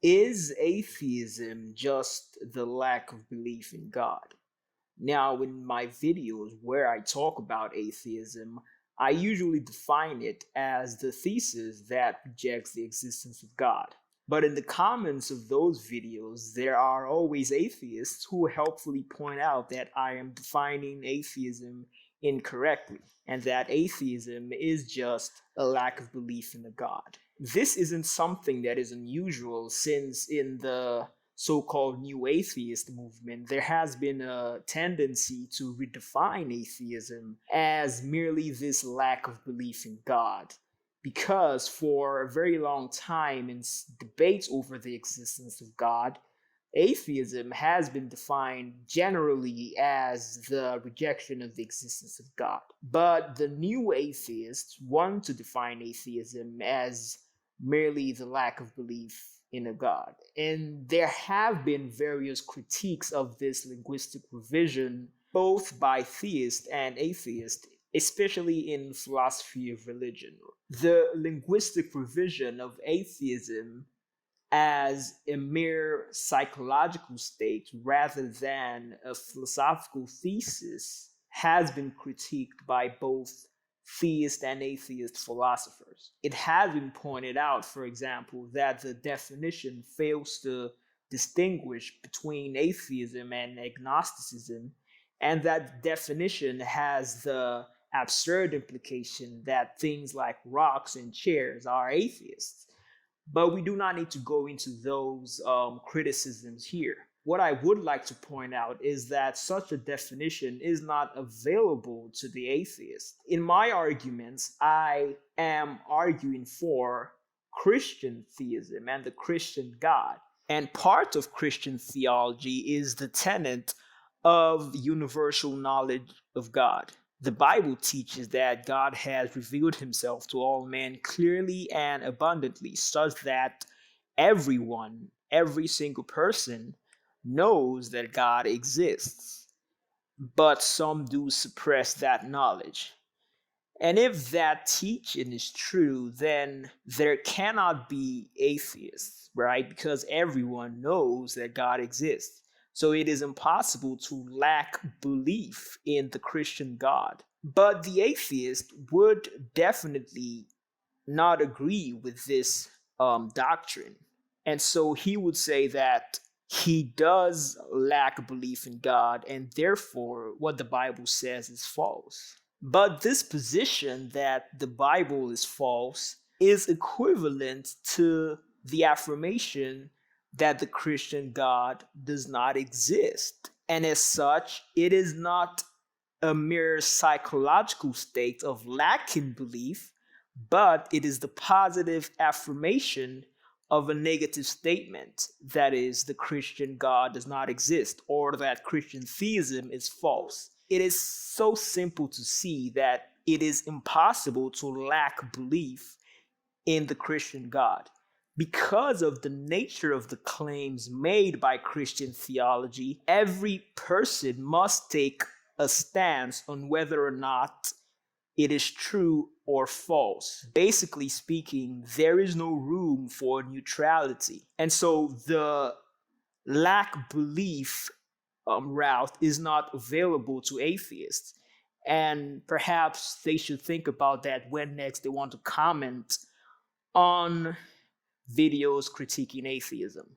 Is atheism just the lack of belief in God? Now, in my videos where I talk about atheism, I usually define it as the thesis that rejects the existence of God. But in the comments of those videos, there are always atheists who helpfully point out that I am defining atheism incorrectly, and that atheism is just a lack of belief in a God. This isn't something that is unusual, since in the so-called new atheist movement, there has been a tendency to redefine atheism as merely this lack of belief in God. Because for a very long time in debates over the existence of God, atheism has been defined generally as the rejection of the existence of God. But the new atheists want to define atheism as merely the lack of belief in a God. And there have been various critiques of this linguistic revision, both by theists and atheists, especially in philosophy of religion. The linguistic revision of atheism as a mere psychological state rather than a philosophical thesis has been critiqued by both theist and atheist philosophers. It has been pointed out, for example, that the definition fails to distinguish between atheism and agnosticism, and that definition has the absurd implication that things like rocks and chairs are atheists. But we do not need to go into those criticisms here. What I would like to point out is that such a definition is not available to the atheist. In my arguments, I am arguing for Christian theism and the Christian God. And part of Christian theology is the tenet of universal knowledge of God. The Bible teaches that God has revealed himself to all men clearly and abundantly, such that everyone, every single person, knows that God exists. But some do suppress that knowledge. And if that teaching is true, then there cannot be atheists, right? Because everyone knows that God exists. So it is impossible to lack belief in the Christian God. But the atheist would definitely not agree with this doctrine. And so he would say that he does lack belief in God, and therefore what the Bible says is false. But this position that the Bible is false is equivalent to the affirmation that the Christian God does not exist. And as such, it is not a mere psychological state of lacking belief, but it is the positive affirmation of a negative statement, that is, the Christian God does not exist, or that Christian theism is false. It is so simple to see that it is impossible to lack belief in the Christian God. Because of the nature of the claims made by Christian theology, every person must take a stance on whether or not it is true or false. Basically speaking, there is no room for neutrality. And so the lack belief route is not available to atheists. And perhaps they should think about that when next they want to comment on videos critiquing atheism.